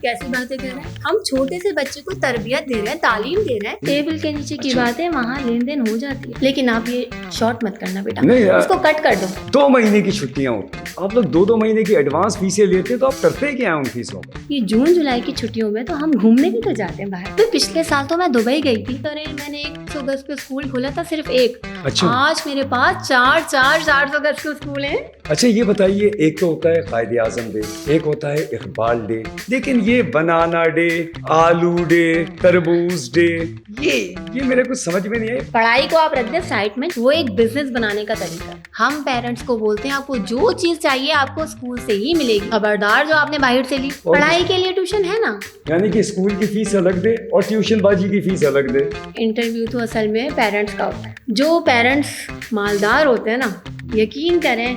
कैसी बातें कर रहे हैं? हम छोटे से बच्चे को तरबियत दे रहे हैं, तालीम दे रहे हैं। टेबल के नीचे की बातें वहाँ लेन देन हो जाती है। लेकिन आप ये शॉर्ट मत करना बेटा, नहीं यार, इसको कट कर दो। 2 महीने की छुट्टियां होती हैं, आप लोग 2 महीने की एडवांस फीसें लेते हैं, तो आप करते क्या हैं उन फीसों में? ये जून जुलाई की छुट्टियों में तो हम घूमने भी तो जाते हैं बाहर। तो पिछले साल तो मैं दुबई गई थी, तो मैंने 100 गज पे स्कूल खोला था, सिर्फ एक। अच्छा। आज मेरे पास 400 गज के स्कूल हैं। अच्छा ये बताइए, एक तो होता है कायदे आजम डे, एक होता है इकबाल डे, लेकिन ये बनाना डे, आलू डे, तरबूज डे, ये मेरे को समझ में नहीं है। पढ़ाई को आप रख दें साइड में, वो एक बिजनेस बनाने का तरीका है। हम पेरेंट्स को बोलते हैं आपको जो चीज चाहिए आपको स्कूल से ही मिलेगी, खबरदार जो आपने बाहर से ली। पढ़ाई के लिए ट्यूशन है ना, यानी कि स्कूल की फीस अलग दे और ट्यूशन बाजी की फीस अलग दे। इंटरव्यू तो असल में पेरेंट्स का होता है। जो पेरेंट्स मालदार होते हैं ना, यकीन करें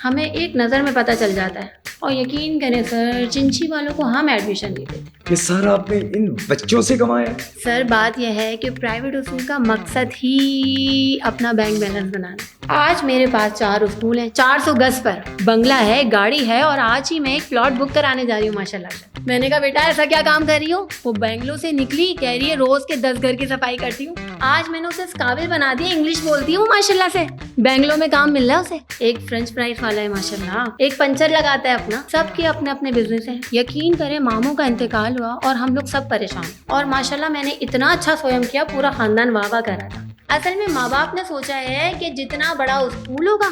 हमें एक नज़र में पता चल जाता है। और यकीन करें सर, चिंची वालों को हम एडमिशन नहीं देते। ये सारा आपने इन बच्चों से कमाया? सर बात यह है कि प्राइवेट स्कूल का मकसद ही अपना बैंक बैलेंस बनाना है। आज मेरे पास 4 स्कूल हैं, 400 गज पर बंगला है, गाड़ी है, और आज ही मैं एक प्लॉट बुक कराने जा रही हूँ माशाल्लाह से। मैंने कहा बेटा ऐसा क्या काम कर रही हो? वो बेंगलोर से निकली, कह रही है रोज के 10 घर की सफाई करती हूँ। आज मैंने उसे इस काबिल बना दिया, इंग्लिश बोलती हूँ माशाल्लाह से। बेंगलोर में काम मिल रहा है उसे। एक फ्रेंच फ्राइज वाला है माशाल्लाह, एक पंचर लगाता है अपना। सबके अपने अपने बिजनेस हैं। यकीन करें मामू का इंतकाल हुआ और हम लोग सब परेशान, और माशाल्लाह मैंने इतना अच्छा स्वयं किया, पूरा खानदान वाह वाह कर रहा था। असल में माँ बाप ने सोचा है कि जितना बड़ा स्कूल होगा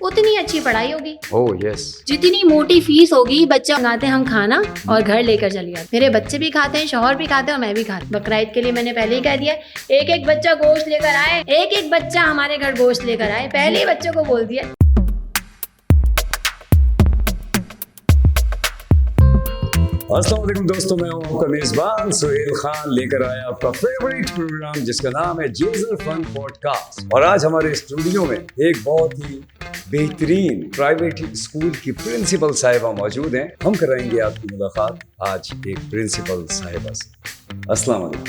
उतनी अच्छी पढ़ाई होगी। Oh yes. जितनी मोटी फीस होगी, बच्चा मंगाते हम खाना और घर लेकर चली जाते। मेरे बच्चे भी खाते हैं, शौहर भी खाते हैं और मैं भी खाती हूँ। बकरा ईद के लिए मैंने पहले ही कह दिया, एक बच्चा गोश्त लेकर आए, एक बच्चा हमारे घर गोश्त लेकर आए, पहले ही बच्चों को बोल दिया। अस्सलाम वालेकुम दोस्तों, मैं हूं आपका मेजबान सुहेल खान, लेकर आया आपका फेवरेट प्रोग्राम जिसका नाम है जेजर फन पॉडकास्ट। और आज हमारे स्टूडियो में एक बहुत ही बेहतरीन प्राइवेट स्कूल की प्रिंसिपल साहिबा मौजूद हैं। हम कराएंगे आपकी मुलाकात आज एक प्रिंसिपल साहिबा से। अस्सलाम वालेकुम।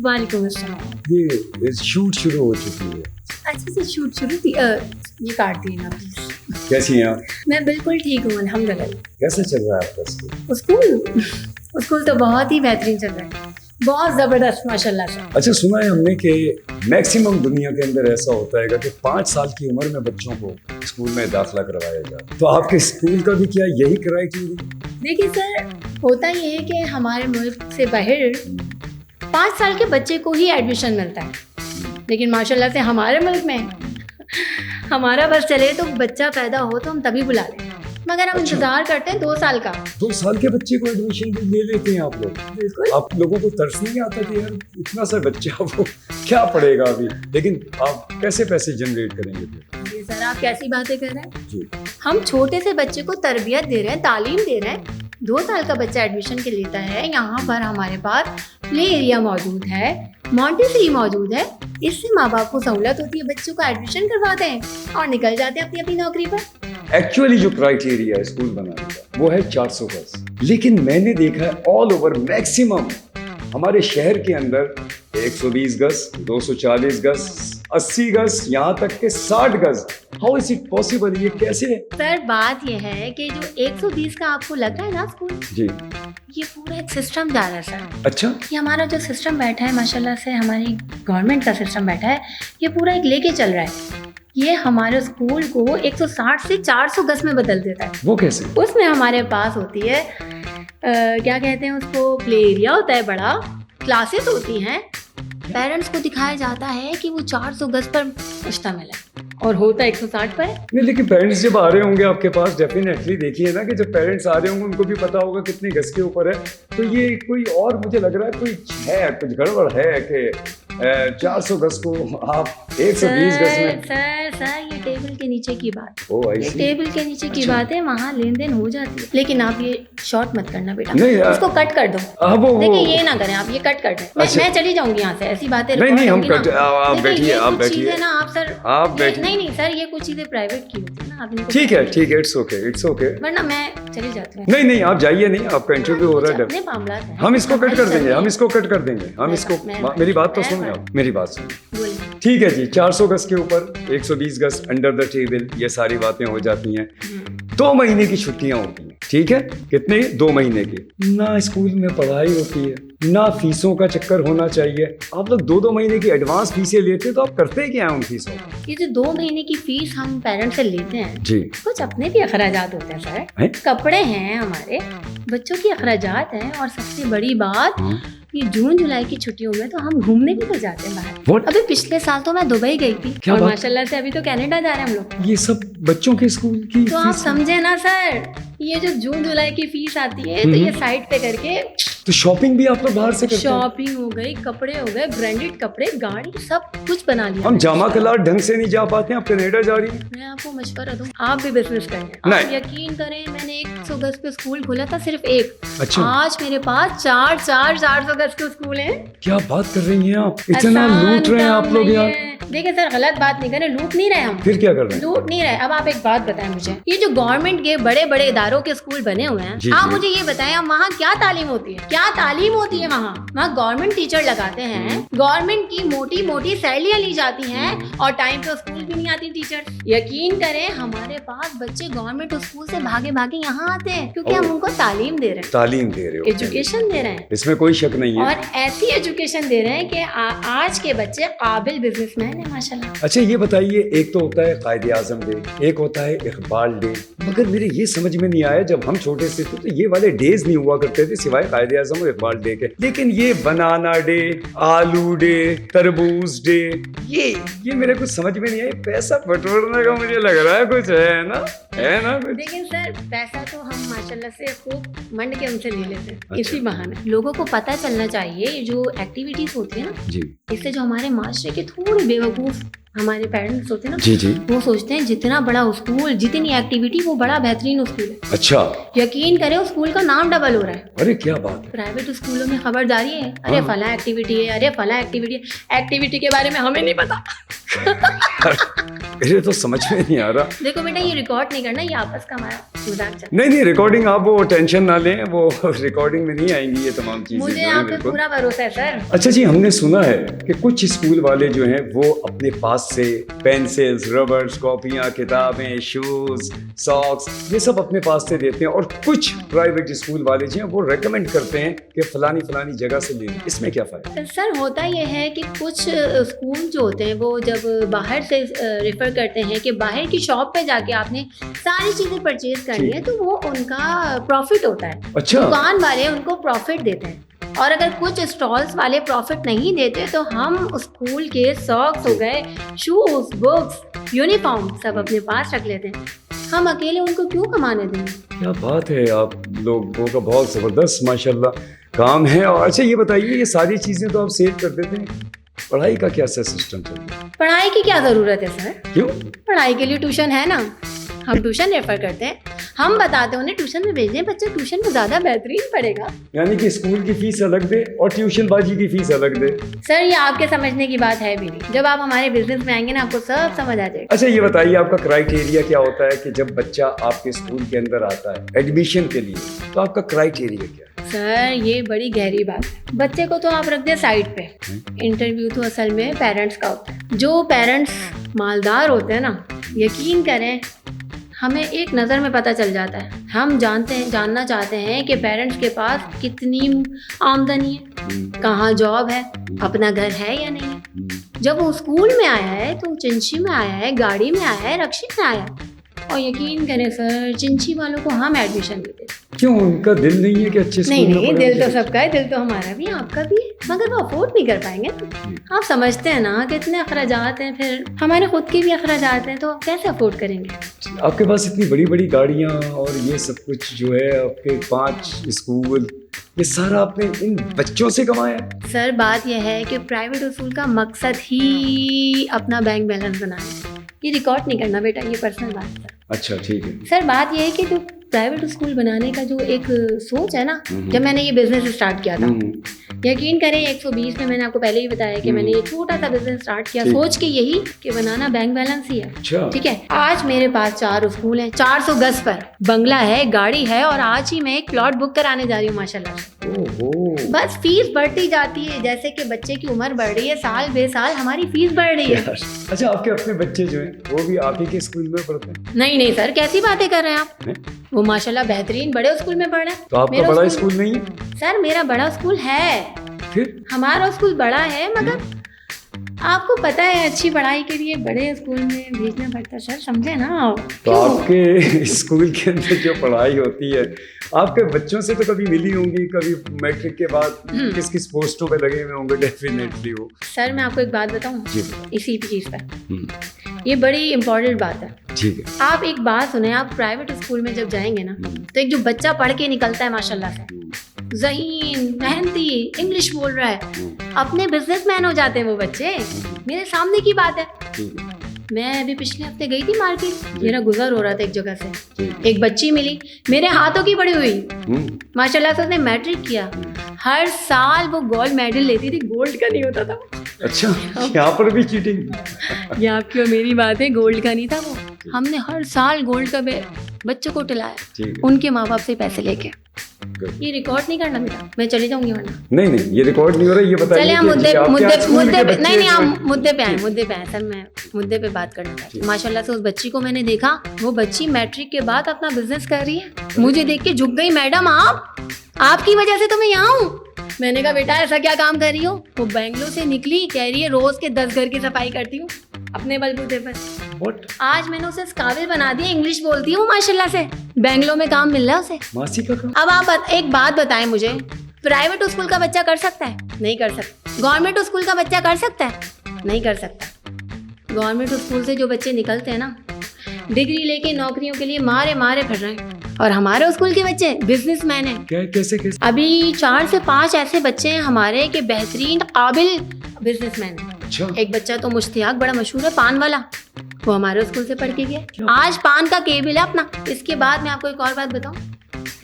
वालेकुम अस्सलाम। ये शूट शुरू हो चुकी है। अच्छे से शूट शुरू थी। ये काट दी ना प्लीज। कैसी हैं आप? मैं बिल्कुल ठीक हूँ अल्हम्दुलिल्लाह। कैसे चल रहा है आपका स्कूल? स्कूल तो बहुत ही बेहतरीन चल रहा है, बहुत जबरदस्त माशाल्लाह से। अच्छा, सुना है हमने कि मैक्सिमम दुनिया के अंदर ऐसा होता है कि 5 साल की उम्र में बच्चों को स्कूल में दाखिला करवाया जाता है, तो आपके स्कूल का भी क्या यही क्राइटेरिया? देखिए सर, होता ये है कि हमारे मुल्क से बाहर 5 साल के बच्चे को ही एडमिशन मिलता है, लेकिन माशाल्लाह से हमारे मुल्क में हमारा बस चले तो बच्चा पैदा हो तो हम तभी बुला लें, मगर हम इंतजार करते हैं 2 साल का। 2 साल के बच्चे को एडमिशन ले लेते हैं आप लोग? बिल्कुल। आप लोगों को तरस नहीं आता कि यार इतना सा बच्चा वो क्या पढ़ेगा अभी, लेकिन आप कैसे पैसे जनरेट करेंगे फिर? जी सर, आप कैसी बातें कर रहे हैं? जी, हम छोटे से बच्चे को तरबियत दे रहे हैं, तालीम दे रहे हैं। 2 साल का बच्चा एडमिशन के लेता है, यहाँ पर हमारे पास प्ले एरिया मौजूद है, मॉन्टेसरी मौजूद है। इससे माँ बाप को सहूलत होती है, बच्चों का एडमिशन करवाते हैं और निकल जाते हैं अपनी अपनी नौकरी पर। एक्चुअली जो क्राइटेरिया है स्कूल बनाने का वो है 400 गज, लेकिन मैंने देखा है ऑल ओवर मैक्सिमम हमारे शहर के अंदर 120 गज, 240 गज, 80 गज, यहाँ तक के 60 गज। How is it possible? ये कैसे है? सर बात यह है कि जो 120 का आपको लग रहा है ना स्कूल, जी, ये पूरा एक सिस्टम जा रहा है सर। अच्छा। ये हमारा जो सिस्टम बैठा है माशाल्लाह से, हमारी गवर्नमेंट का सिस्टम बैठा है, ये पूरा एक लेके चल रहा है। ये हमारे स्कूल को 160 से 400 गज में बदल देता है। वो कैसे? उसमें हमारे पास होती है क्या कहते हैं उसको, प्ले एरिया होता है, बड़ा क्लासेस होती हैं। पेरेंट्स को दिखाया जाता है कि वो 400 गज पर मुश्तमिल है और होता 160 पर है। नहीं, लेकिन पेरेंट्स जब आ रहे होंगे आपके पास, डेफिनेटली देखिए ना कि जब पेरेंट्स आ रहे होंगे उनको भी पता होगा कितने गज के ऊपर है, तो ये कोई और मुझे लग रहा है कोई है, कुछ गड़बड़ है कि 400 गज को आप 120 गज में। सर ये टेबल के नीचे की बात, ये टेबल के नीचे की बात है, वहाँ लेन देन हो जाती है। लेकिन आप ये शॉर्ट मत करना बेटा, नहीं यार, इसको कट कर दो। देखिए ये ना करें आप, ये कट कर दें। मैं चली जाऊंगी यहाँ से, ऐसी बातें नहीं हम कट। आप बैठिए, आप बैठिए ना, आप सर आप बैठिए। नहीं सर, ये कुछ चीजें प्राइवेट की होती है ना, आप इनको ठीक है, इट्स ओके। वरना मैं चली जाती हूँ। नहीं आप जाइए, नहीं आपका इंटरव्यू हो रहा है। हम इसको कट कर देंगे, हम इसको मेरी बात तो सुनिए आप, मेरी बात सुनिए। ठीक है जी, 400 गज के ऊपर 120 गज अंडर द टेबल, ये सारी बातें हो जाती हैं। 2 महीने की छुट्टियां होती हैं, ठीक है, कितने? 2 महीने की। ना स्कूल में पढ़ाई होती है, ना फीसों का चक्कर होना चाहिए। आप लोग 2-2 महीने की एडवांस फीसें लेते हैं, तो आप करते क्या हैं उन फीसों? ये जो 2 महीने की फीस हम पेरेंट्स से लेते हैं जी, कुछ अपने भी अखराजात होते हैं सर। हैं? कपड़े हैं हमारे, बच्चों की अखराजात हैं, और सबसे बड़ी बात हाँ। ये जून जुलाई की छुट्टियों में तो हम घूमने भी तो जाते हैं बाहर। What? अभी पिछले साल तो मैं दुबई गई थी, क्या और बात? माशाल्लाह से अभी तो कनाडा जा रहे हैं हम लोग। ये सब बच्चों के स्कूल की तो आप फीस? समझे ना सर, ये जो जून जुलाई की फीस आती है तो ये साइड पे करके तो शॉपिंग भी आप लोग बाहर से करते हैं? शॉपिंग हो गई, कपड़े हो गए, ब्रांडेड कपड़े, गाड़ी, सब कुछ बना लिया। हम जामा कलार ढंग से नहीं जा पाते हैं, आप कनाडा जा रही हैं। मैं आपको मशवरा दूं, आप भी बिजनेस करें। नहीं। आप यकीन करें, मैंने 100 गज पे स्कूल खोला था, सिर्फ एक। अच्छा। आज मेरे पास 400 गज के स्कूल हैं। क्या बात कर रही हैं आप? इतना लूट रहे हैं आप लोग यार। देखिए सर, गलत बात नहीं करें, लूट नहीं रहे हम। फिर क्या कर रहे हैं? लूट नहीं रहे। अब आप एक बात बताएं मुझे, ये जो गवर्नमेंट के बड़े बड़े इदारों के स्कूल बने हुए हैं, जी, आप जी। मुझे ये बताएं, अब वहाँ क्या तालीम होती है? क्या तालीम होती है वहाँ? गवर्नमेंट टीचर लगाते हैं, गवर्नमेंट की मोटी मोटी सैलरियाँ ली जाती हैं, और टाइम पे स्कूल भी नहीं आती टीचर। यकीन करें, हमारे पास बच्चे गवर्नमेंट स्कूल से भागे भागे यहाँ आते हैं, क्योंकि हम उनको तालीम दे रहे हैं, तालीम दे रहे हो, एजुकेशन दे रहे हैं, इसमें कोई शक नहीं है। और ऐसी एजुकेशन दे रहे हैं कि आज के बच्चे काबिल बिजनेसमैन है माशाल्लाह। अच्छा ये बताइए, एक तो होता है कायदे आजम डे, एक होता है इकबाल डे, मगर मेरे ये समझ में नहीं आया, जब हम छोटे से थे तो ये वाले डेज नहीं हुआ करते थे सिवाय कायदे आजम और इकबाल डे के। लेकिन ये बनाना डे, आलू डे, तरबूज डे, ये मेरे कुछ समझ में नहीं आया। पैसा बटोरने का मुझे लग रहा है कुछ है ना कुछ। लेकिन सर, पैसा तो हम माशाल्लाह से खूब मंड के उनसे ले लेते हैं। अच्छा। इसी बहाने लोगों को पता चलना चाहिए, ये जो एक्टिविटीज होती है ना, जी इससे जो हमारे माशरे के थोड़े बेवकूफ हमारे पेरेंट्स होते हैं ना, जी जी। वो सोचते हैं जितना बड़ा स्कूल, जितनी एक्टिविटी, वो बड़ा बेहतरीन स्कूल है। अच्छा, यकीन करें, उस स्कूल का नाम डबल हो रहा है। अरे क्या बात है। प्राइवेट स्कूलों में खबरदारी है, अरे हाँ। फला एक्टिविटी है, अरे फला एक्टिविटी है। एक्टिविटी के बारे में हमें नहीं पता। मेरे तो समझ में नहीं आ रहा। देखो बेटा, ये रिकॉर्ड नहीं करना, ये आपस का हमारा मजाक चल। नहीं रिकॉर्डिंग, आप वो टेंशन ना लें, वो रिकॉर्डिंग में नहीं आएंगी ये तमाम चीजें। मुझे जो हैं, आप पे बिल्कुल। पूरा भरोसा है सर। अच्छा जी, हमने सुना है कि कुछ स्कूल वाले जो हैं वो अपने पास से पेंसिल्स, रबर्स, कॉपियां, किताबें, शूज, सॉक्स, ये सब अपने पास से देते हैं, और कुछ प्राइवेट स्कूल वाले जो हैं वो रेकमेंड करते हैं कि फलानी फलानी जगह से ले लें। इसमें क्या फायदा? सर, होता यह है कि कुछ स्कूल जो होते हैं वो जब बाहर से रेफर करते हैं कि बाहर की शॉप पे जाके आपने सारी चीजें परचेज करनी है, तो वो उनका प्रॉफिट होता है। अच्छा। दुकान वाले उनको प्रॉफिट देते हैं, और अगर कुछ स्टॉल्स वाले प्रॉफिट नहीं देते तो हम स्कूल के सॉक्स हो गए, शूज, बुक्स, यूनिफॉर्म सब अपने पास रख लेते हैं। हम अकेले उनको क्यों कमाने देंगे? क्या बात है, आप लोगों का बहुत जबरदस्त माशाल्लाह काम है। और अच्छा ये बताइए, ये सारी चीजें तो आप सेव कर देते हैं, पढ़ाई का क्या सिस्टम चल रहा है? पढ़ाई की क्या जरूरत है सर? क्यों? पढ़ाई के लिए ट्यूशन है ना, हम ट्यूशन रेफर करते हैं, हम बताते हैं उन्हें ट्यूशन में भेजें, बच्चे ट्यूशन में ज्यादा बेहतरीन पढ़ेगा। यानी कि स्कूल की फीस अलग दे और ट्यूशन बाजी की फीस अलग दे। सर, ये आपके समझने की बात है भी नहीं, जब आप हमारे बिजनेस में आएंगे ना, आपको सब समझ आ जाएगा। अच्छा ये बताइए, आपका क्राइटेरिया क्या होता है कि जब बच्चा आपके स्कूल के अंदर आता है एडमिशन के लिए, तो आपका क्राइटेरिया क्या है? सर, ये बड़ी गहरी बात है। बच्चे को तो आप रख दे साइड पे, इंटरव्यू तो असल में पेरेंट्स का होता है। जो पेरेंट्स मालदार होते हैं ना, यकीन करें, हमें एक नज़र में पता चल जाता है। हम जानना चाहते हैं कि पेरेंट्स के पास कितनी आमदनी है, कहाँ जॉब है, अपना घर है या नहीं है। जब वो स्कूल में आया है तो चिंची में आया है, गाड़ी में आया है, रक्शे में आया है, और यकीन करें सर, चिंची वालों को हम एडमिशन देते हैं। क्यों, उनका दिल नहीं है कि अच्छे स्कूल में नहीं, पढ़े? दिल तो सबका है, दिल तो हमारा भी, आपका भी है, मगर वो अफोर्ड नहीं कर पाएंगे ना। आप समझते हैं ना कि इतने अखराजात हैं, फिर हमारे खुद के भी अखराजात हैं, तो आप कैसे अफोर्ड करेंगे? आपके पास इतनी बड़ी बड़ी गाड़ियाँ और ये सब कुछ जो है, आपके 5 स्कूल, ये सारा आपने इन बच्चों से कमाया? सर, बात यह है कि प्राइवेट स्कूल का मकसद ही अपना बैंक बैलेंस बनाना है। ये रिकॉर्ड नहीं करना बेटा, ये पर्सनल बात है। अच्छा ठीक है सर, बात यह है कि जो प्राइवेट स्कूल बनाने का जो एक सोच है ना, जब मैंने ये बिजनेस स्टार्ट किया था, यकीन करें 120 में मैंने आपको पहले ही बताया कि मैंने ये छोटा सा बिजनेस स्टार्ट किया, सोच के यही कि बनाना बैंक बैलेंस ही है। अच्छा। ठीक है, आज मेरे पास 4 स्कूल हैं, 400 गज पर बंगला है, गाड़ी है, और आज ही मैं एक प्लॉट बुक कराने जा रही हूँ माशाल्लाह से। ओहो। बस फीस बढ़ती जाती है, जैसे कि बच्चे की उम्र बढ़ रही है, साल बेसाल हमारी फीस बढ़ रही है। अच्छा, आपके अपने बच्चे जो हैं वो भी आप ही के स्कूल में पढ़ते हैं? नहीं सर, कैसी बातें कर रहे हैं आप? वो वो माशाल्लाह बेहतरीन बड़े स्कूल में पढ़ रहे हैं। तो आपका मेरा बड़ा स्कूल नहीं है? सर मेरा बड़ा स्कूल है, फिर हमारा स्कूल बड़ा है, मगर आपको पता है अच्छी पढ़ाई के लिए बड़े स्कूल में भेजना पड़ता है सर, समझे ना आप? तो आपके स्कूल के अंदर जो पढ़ाई होती है, आपके बच्चों से तो कभी मिली होंगी, कभी मैट्रिक के बाद किस किस पोस्टों पे लगे हुए होंगे डेफिनेटली वो। सर मैं आपको एक बात बताऊं जी इसी चीज़ पर, ये बड़ी इंपॉर्टेंट बात है। ठीक है। आप एक बात सुने, आप प्राइवेट स्कूल में जब जाएंगे ना, तो एक जो बच्चा पढ़ के निकलता है माशाल्लाह से, ज़हीन मेहनती, इंग्लिश बोल रहा है, अपने बिजनेसमैन हो जाते हैं वो बच्चे। मेरे सामने की बात है, मैं अभी पिछले हफ्ते गई थी मार्केट, मेरा गुजर हो रहा था एक जगह से, एक बच्ची मिली मेरे हाथों की पड़ी हुई, माशाल्लाह से उसने मैट्रिक किया, हर साल वो गोल्ड मेडल लेती थी, गोल्ड का नहीं होता था। अच्छा, यहाँ पर भी चीटिंग? ये आपकी और मेरी बात है, गोल्ड का नहीं था वो। हमने हर साल गोल्ड का बच्चों को टिलाया, उनके माँ बाप से पैसे लेके। ये रिकॉर्ड नहीं करना बेटा, मैं चली जाऊंगी वरना। नहीं ये रिकॉर्ड नहीं हो रहा, ये बताइए। चलिए हम मुद्दे पे नहीं हम मुद्दे पे आए सर, मैं मुद्दे पे बात करना चाहती हूँ। माशाल्लाह से उस बच्ची को मैंने देखा, वो बच्ची मैट्रिक के बाद अपना बिजनेस कर रही है, मुझे देख के झुक गई, मैडम आपकी वजह से तो मैं यहाँ हूँ। मैंने कहा बेटा ऐसा क्या काम कर रही हो? वो बेंगलोर से निकली, कह रही है रोज के 10 घर की सफाई करती हूँ अपने बलबूते पर। What? आज मैंने उसे काबिल बना दिया, इंग्लिश बोलती है वो माशाल्लाह से, बेंगलोर में काम मिल रहा है उसे। मासी का काम? अब आप एक बात बताएं मुझे, प्राइवेट स्कूल का बच्चा कर सकता है? नहीं कर सकता। गवर्नमेंट स्कूल का बच्चा कर सकता है? नहीं कर सकता। गवर्नमेंट स्कूल से जो बच्चे निकलते हैं ना, डिग्री लेके नौकरियों के लिए मारे फिर रहे हैं, और हमारे स्कूल के बच्चे बिजनेसमैन हैं। कैसे? अभी 4 से 5 ऐसे बच्चे हैं हमारे के बेहतरीन काबिल बिजनेसमैन हैं। अच्छा। एक बच्चा तो मुश्तियाक बड़ा मशहूर है, पान वाला, वो हमारे स्कूल से पढ़ के गया, आज पान का केबिल है अपना। इसके बाद मैं आपको एक और बात बताऊं,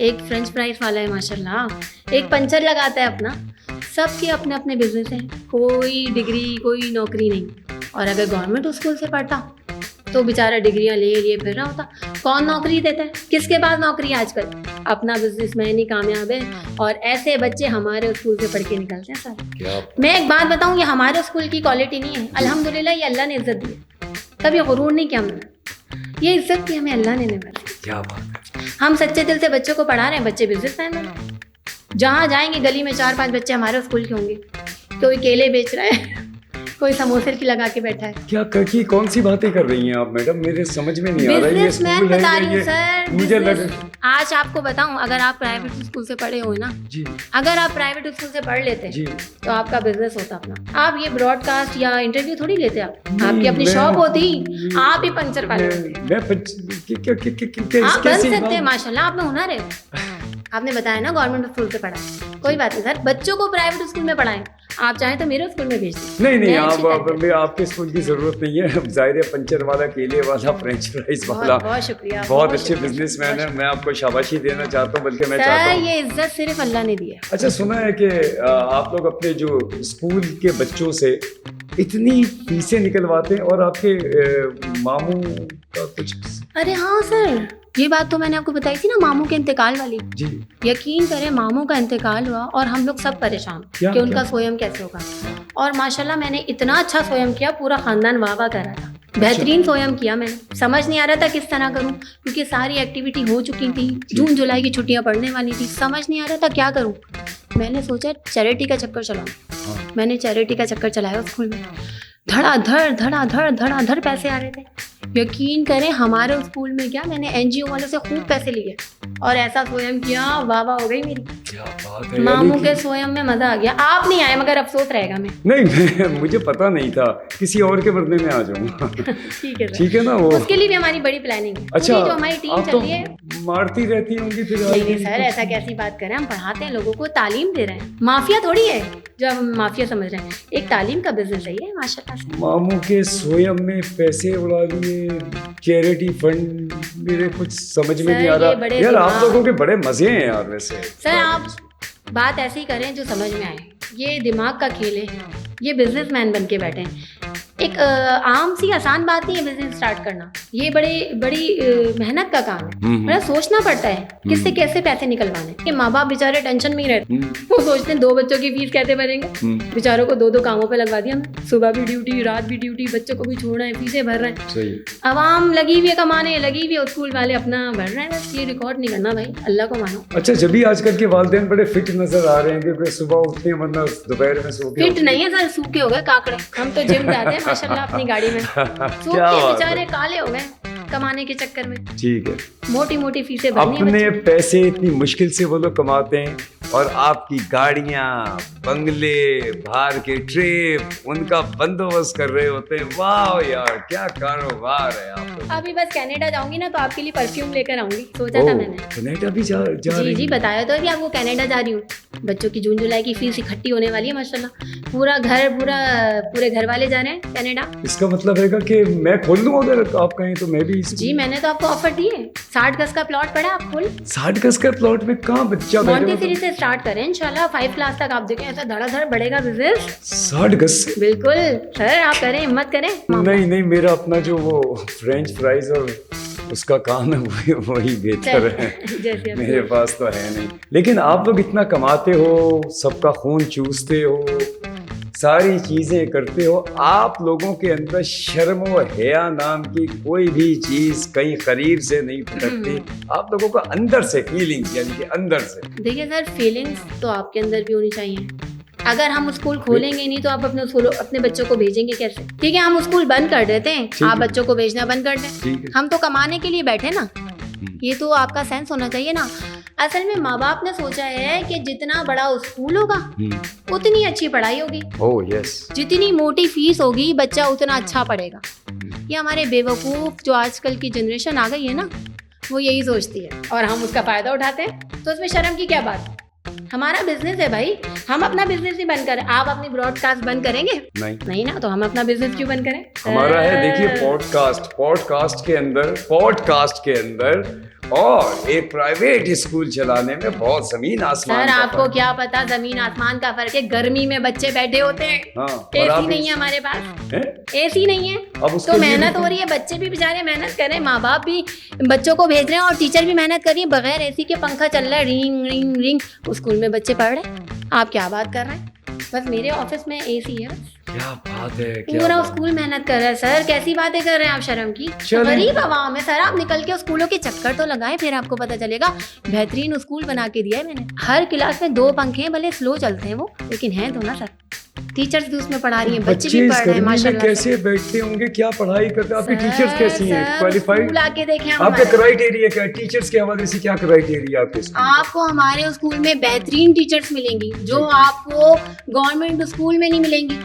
एक फ्रेंच फ्राइज वाला है माशाल्लाह, एक पंचर लगाता है अपना, सबके अपने अपने बिजनेस हैं, कोई डिग्री कोई नौकरी नहीं। और अगर गवर्नमेंट स्कूल से पढ़ता तो बेचारा डिग्रियां ले फिर रहा होता। कौन नौकरी देता है? किसके पास नौकरी आजकल? अपना बिजनेसमैन ही कामयाब है, और ऐसे बच्चे हमारे स्कूल से पढ़ के निकलते हैं सर। मैं एक बात बताऊं, ये हमारे स्कूल की क्वालिटी नहीं है, अल्हम्दुलिल्लाह ये अल्लाह ने इज्जत दी है, कभी गुरूर नहीं किया हमने, ये इज्जत की हमें अल्लाह ने निभाई। क्या बात है। हम सच्चे दिल से बच्चों को पढ़ा रहे हैं, बच्चे बिजनेसमैन बन रहे हैं। जहाँ जाएंगे गली में 4-5 बच्चे हमारे स्कूल के होंगे, कोई केले बेच रहा है, कोई समोसे की लगा के बैठा है। क्या की कौन सी बातें कर रही हैं आप मैडम, मेरे समझ में नहीं आ रहा है। ये स्कूल बता रही हूँ सर, मुझे लग, आज आपको बताऊं, अगर आप प्राइवेट स्कूल से पढ़े हो ना जी, अगर आप प्राइवेट स्कूल से पढ़ लेते जी, तो आपका बिजनेस होता अपना। आप ये ब्रॉडकास्ट या इंटरव्यू थोड़ी लेते, आपकी अपनी शॉप होती, आप ही पंचर वाले होते। आप बन सकते हैं माशाल्लाह, आप में हुनर है। आपने बताया ना गवर्नमेंट स्कूल से पढ़ा, कोई बात नहीं सर, बच्चों को प्राइवेट स्कूल में पढ़ाएं, आप चाहें तो मेरे स्कूल में भेज दें। नहीं आपके स्कूल की जरूरत नहीं है, जाहिर है पंचर वाला, केले वाला, फ्रेंच फ्राइज वाला, बहुत शुक्रिया, बहुत अच्छे बिजनेसमैन है, मैं आपको शाबाशी देना चाहता हूँ, बल्कि मैं चाहता हूँ, ये इज्जत सिर्फ अल्लाह ने दी है। अच्छा, सुना है कि आप लोग अपने जो स्कूल के बच्चों से इतनी फीसें निकलवाते हैं, और आपके मामू का कुछ? अरे हाँ सर, ये बात तो मैंने आपको बताई थी ना, मामू के इंतकाल वाली। जी। यकीन करें मामू का इंतकाल हुआ और हम लोग सब परेशान कि उनका स्वयं कैसे होगा, और माशाल्लाह मैंने इतना अच्छा स्वयं किया, पूरा खानदान वाह वाह कर रहा था, बेहतरीन स्वयं किया मैंने। समझ नहीं आ रहा था किस तरह करूं, क्योंकि सारी एक्टिविटी हो चुकी थी, जून जुलाई की छुट्टियां पड़ने वाली थी, समझ नहीं आ रहा था क्या करूं। मैंने सोचा चैरिटी का चक्कर चलाऊं। मैंने चैरिटी का चक्कर चलाया स्कूल में, धड़ाधड़ पैसे आ रहे थे। यकीन करें हमारे स्कूल में क्या, मैंने एनजीओ वालों से खूब पैसे लिए और ऐसा स्वयं किया, वाह वाह हो गई मेरी। क्या बात है, मामू के स्वयं में मजा आ गया। आप नहीं आए मगर अफसोस रहेगा। मैं मुझे पता नहीं था, किसी और के बदले में आ जाऊंगा। ठीक है ना, वो उसके लिए भी हमारी बड़ी प्लानिंग है। अच्छा, जो हमारी टीम चल रही है, मारती रहती होंगी फिर? नहीं सर, ऐसा कैसी बात करें, हम पढ़ाते हैं, लोगों को तालीम दे रहे हैं, माफिया थोड़ी है जो हम माफिया समझ रहे हैं, एक तालीम का बिजनेस है ये माशाल्लाह से। मामू के स्वयं में पैसे उड़ा लिए, चैरिटी फंड, मेरे कुछ समझ में नहीं आ रहा यार। आप लोगों के बड़े मजे हैं यार वैसे। सर आप बात ऐसी करें जो समझ में आए, ये दिमाग का खेल है, ये बिजनेसमैन बन के बैठे हैं। एक आम सी आसान बात नहीं है बिजनेस स्टार्ट करना। ये बड़ी मेहनत का काम है। मतलब सोचना पड़ता है किससे कैसे पैसे निकलवाने। कि माँ बाप बेचारे टेंशन में ही रहते, वो सोचते हैं 2 बच्चों की फीस कैसे भरेंगे। बेचारों को 2 कामों पे लगवा दिया हमने, सुबह भी ड्यूटी, रात भी ड्यूटी, बच्चों को भी छोड़ना है, फीसें भर रहे हैं। आवाम लगी हुई है कमाने, लगी हुई है, स्कूल वाले अपना भर रहे हैं। बस ये रिकॉर्ड नहीं करना भाई, अल्लाह को मानो। अच्छा, जब भी आजकल के वालिदैन बड़े फिट नजर आ रहे हैं क्योंकि सुबह उठते हैं वरना दोपहर में सो के फिट नहीं है सर, सूखे हो गए काकड़े। हम तो जिम जाते हैं माशाल्लाह अपनी गाड़ी में, सूखे बेचारे काले हो गए कमाने के चक्कर में। ठीक है, मोटी मोटी फीसें भरनी अपने पैसे इतनी मुश्किल से वो लोग कमाते हैं और आपकी गाड़ियां, बंगले, बाहर के ट्रिप, उनका बंदोबस्त कर रहे होते हैं। वाह यार, क्या कारोबार है आपका। अभी बस कनाडा जाऊंगी ना तो आपके लिए परफ्यूम लेकर आऊंगी, सोचा था मैंने। कनाडा भी जा रही? जी बताया तो अभी आपको कनाडा जा रही हूँ। बच्चों की जून जुलाई की फीस इकट्ठी होने वाली है माशाल्लाह। पूरे घर वाले जा रहे हैं कनाडा। इसका मतलब है कि मैं खोल लूँ अगर आप कहें तो मैं भी। जी मैंने तो आपको ऑफर दी है, 60 गज का प्लॉट पड़ा आप खोल। 60 गज का प्लॉट में कहाँ बच्चा मोंटेसरी से स्टार्ट करें इंशाल्लाह, 5 क्लास तक आप देखें ऐसा धड़ाधड़ बढ़ेगा बिजनेस। 60 गज से? बिल्कुल सर, आप करें, हिम्मत करें। नहीं, मेरा अपना जो वो फ्रेंच फ्राइज और उसका काम है वही बेहतर है। मेरे पास तो है नहीं। लेकिन आप लोग इतना कमाते हो, सबका खून चूसते हो, सारी चीजें करते हो, आप लोगों के अंदर शर्म और हया नाम की कोई भी चीज कहीं करीब से नहीं फटकती। आप लोगों का अंदर से फीलिंग्स, यानी कि अंदर से। देखिए सर, फीलिंग्स तो आपके अंदर भी होनी चाहिए। अगर हम स्कूल खोलेंगे नहीं तो आप अपने बच्चों को भेजेंगे कैसे? ठीक है, हम स्कूल बंद कर देते हैं, आप बच्चों को भेजना बंद कर दें। हम तो कमाने के लिए बैठे ना, ये तो आपका सेंस होना चाहिए ना। असल में माँ बाप ने सोचा है कि जितना बड़ा स्कूल होगा उतनी अच्छी पढ़ाई होगी। Oh yes. जितनी मोटी फीस होगी बच्चा उतना अच्छा पढ़ेगा। ये हमारे बेवकूफ जो आजकल की जनरेशन आ गई है ना, वो यही सोचती है और हम उसका फायदा उठाते हैं। तो इसमें शर्म की क्या बात? हमारा बिजनेस है भाई, हम अपना बिजनेस नहीं बंद करें। आप अपनी ब्रॉडकास्ट बंद करेंगे? नहीं ना, तो हम अपना बिजनेस क्यों बंद करें? हमारा है, देखिए, पॉडकास्ट के अंदर और एक प्राइवेट स्कूल चलाने में बहुत जमीन आसमान। सर आपको क्या पता, जमीन आसमान का फर्क है। गर्मी में बच्चे बैठे होते हैं, एसी नहीं है हमारे पास, एसी नहीं है। तो मेहनत हो रही है, बच्चे भी बेचारे मेहनत कर रहे हैं, माँ बाप भी बच्चों को भेज रहे हैं और टीचर भी मेहनत कर रही है। बगैर एसी के पंखा चल रहा है, रिंग रिंग रिंग, स्कूल में बच्चे पढ़ रहे हैं। आप क्या बात कर रहे हैं? बस मेरे ऑफिस में एसी है। क्या बात है, पूरा स्कूल मेहनत कर रहा है। सर कैसी बातें कर रहे हैं आप, शर्म की। गरीब आवाम है सर, आप निकल के स्कूलों के चक्कर तो लगाए, फिर आपको पता चलेगा। बेहतरीन स्कूल बना के दिया है मैंने। हर क्लास में 2 पंखे हैं, भले स्लो चलते हैं वो, लेकिन हैं तो ना सर। टीचर्स भी उसमें पढ़ा रही हैं, बच्चे भी पढ़ रहे हैं माशाल्लाह। कैसे बैठते होंगे, क्या पढ़ाई करते हैं? आपके टीचर्स कैसी हैं, क्वालिफाइड? आके देखें आपके क्राइटेरिया क्या है टीचर्स के हवाले से? क्या क्राइटेरिया आपके? आपको हमारे स्कूल में बेहतरीन टीचर्स मिलेंगी जो आपको गवर्नमेंट स्कूल में नहीं मिलेंगी।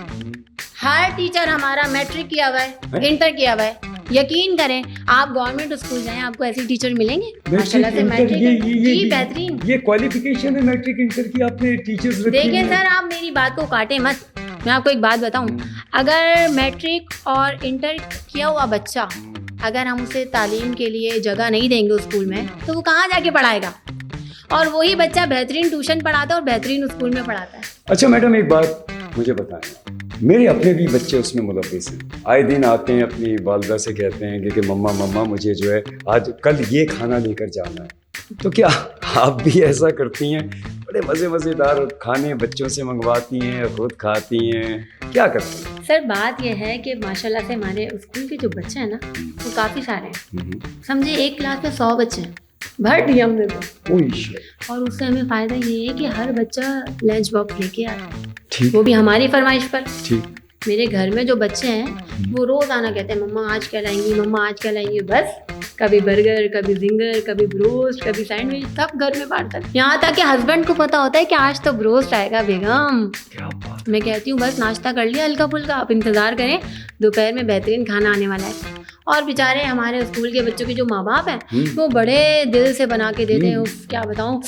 हर टीचर हमारा मैट्रिक किया हुआ है, इंटर किया हुआ है। यकीन करें, आप गवर्नमेंट स्कूल जाएं, आपको ऐसे टीचर मिलेंगे माशाल्लाह से। मैट्रिक जी बेहतरीन, ये क्वालिफिकेशन है मैट्रिक इंटर की, आपने टीचर्स रखी है। देखिए सर, आप मेरी बात को काटे मत। मैं आपको एक बात बताऊं, अगर मैट्रिक और इंटर किया हुआ बच्चा, अगर हम उसे तालीम के लिए जगह नहीं देंगे स्कूल में, तो वो कहाँ जाके पढ़ाएगा? और वही बच्चा बेहतरीन ट्यूशन पढ़ाता है और बेहतरीन स्कूल में पढ़ाता है। अच्छा मैडम, एक बात मुझे बताएं, मेरे अपने भी बच्चे उसमें मुलव्विस हैं। आए दिन आते हैं, अपनी वालदा से कहते हैं कि मम्मा मुझे जो है आज कल ये खाना लेकर जाना है। तो क्या आप भी ऐसा करती हैं? बड़े मज़ेदार खाने बच्चों से मंगवाती हैं, खुद खाती हैं, क्या करती हैं? सर बात यह है कि माशाल्लाह से हमारे स्कूल के जो बच्चे हैं ना, वो काफ़ी सारे हैं। समझे एक क्लास में 100 बच्चे हैं, भर दिया हमने तो। और उससे हमें फ़ायदा ये है कि हर बच्चा लंच बॉक्स लेके आता है, वो भी हमारी फरमाइश पर। मेरे घर में जो बच्चे हैं वो रोज आना कहते हैं, मम्मा आज क्या लाएंगी, मम्मा आज क्या लाएंगी। बस कभी बर्गर, कभी जिंगर, कभी ब्रोस्ट, कभी सैंडविच, सब घर में बांटता है। यहाँ तक कि हस्बैंड को पता होता है कि आज तो ब्रोस्ट आएगा बेगम। मैं कहती हूँ बस नाश्ता कर लिया हल्का फुल्का, आप इंतजार करें, दोपहर में बेहतरीन खाना आने वाला है। और बेचारे हमारे स्कूल के बच्चों के जो माँ बाप हैं वो बड़े दिल से बना के देते हैं। क्या बताऊँ,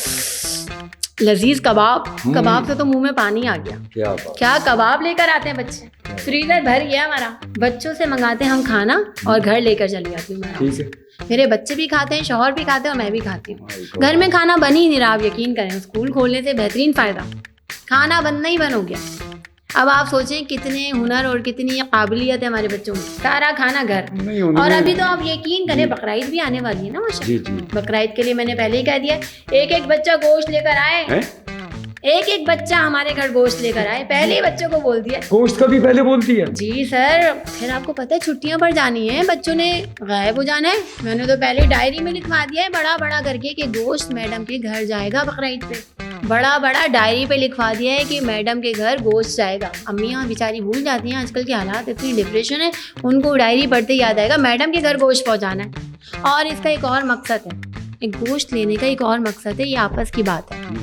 लजीज कबाब से तो मुंह में पानी आ गया। क्या कबाब लेकर आते हैं बच्चे, फ्रीजर भर गया हमारा। बच्चों से मंगाते हैं हम खाना और घर लेकर चली जाती हूँ। मेरे बच्चे भी खाते हैं, शौहर भी खाते हैं और मैं भी खाती हूँ। घर में खाना बन ही नहीं रहा, आप यकीन करें। स्कूल खोलने से बेहतरीन फायदा, खाना बनना ही बंद हो गया। अब आप सोचें कितने हुनर और कितनी काबिलियत है हमारे बच्चों में। सारा खाना घर। नहीं और उन्होंने अभी तो आप यकीन करें बकरा ईद भी आने वाली है ना माशा। जी जी बकरा ईद के लिए मैंने पहले ही कह दिया, एक एक बच्चा गोश्त लेकर आए, हैं? एक एक बच्चा हमारे घर गोश्त लेकर आए, पहले ही बच्चों को बोल दिया। गोश्त का भी पहले बोलती है? जी सर, फिर आपको पता है छुट्टियां पर जानी है, बच्चों ने गायब हो जाना है। मैंने तो पहले डायरी में लिखवा दिया है बड़ा बड़ा करके कि गोश्त मैडम के घर जाएगा बकरा ईद पे। बड़ा बड़ा डायरी पे लिखवा दिया है कि मैडम के घर गोश्त जाएगा। अम्मियाँ बेचारी भूल जाती हैं, आजकल के हालात इतनी डिप्रेशन है, उनको डायरी पढ़ते याद आएगा मैडम के घर गोश्त पहुँचाना है। और इसका एक और मकसद है, एक गोश्त लेने का एक और मकसद है, ये आपस की बात है।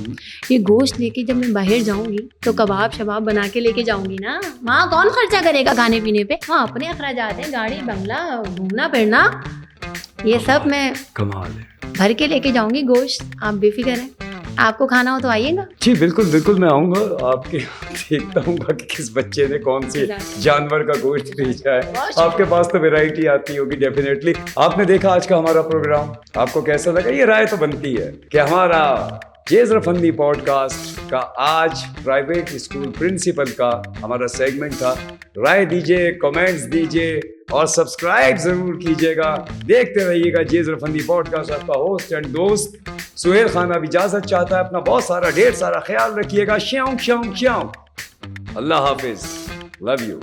ये गोश्त लेके जब मैं बाहर जाऊंगी तो कबाब शबाब बना के लेके जाऊंगी ना, वहाँ कौन खर्चा करेगा खाने पीने पे? वहाँ अपने अखराजात हैं, गाड़ी बंगला घूमना फिरना, ये सब मैं कमाल है। भर के लेके जाऊंगी गोश्त। आप बेफिक्र हैं, आपको खाना हो तो आइएगा। जी बिल्कुल बिल्कुल, मैं आऊंगा आपके देखता हूँ कि किस बच्चे ने कौन सी जानवर का गोश्त भेजा है। आपके पास तो वैरायटी आती होगी डेफिनेटली। आपने देखा आज का हमारा प्रोग्राम, आपको कैसा लगा? ये राय तो बनती है कि हमारा जेजर फनी पॉडकास्ट का आज प्राइवेट स्कूल प्रिंसिपल का हमारा सेगमेंट था। राय दीजिए, कमेंट्स दीजिए और सब्सक्राइब जरूर कीजिएगा। देखते रहिएगा जेजर फनी पॉडकास्ट। आपका होस्ट एंड दोस्त सुहेल खान अब इजाजत चाहता है। अपना बहुत सारा ढेर सारा ख्याल रखिएगा। श्याम श्याम श्याम। अल्लाह हाफिज, लव यू।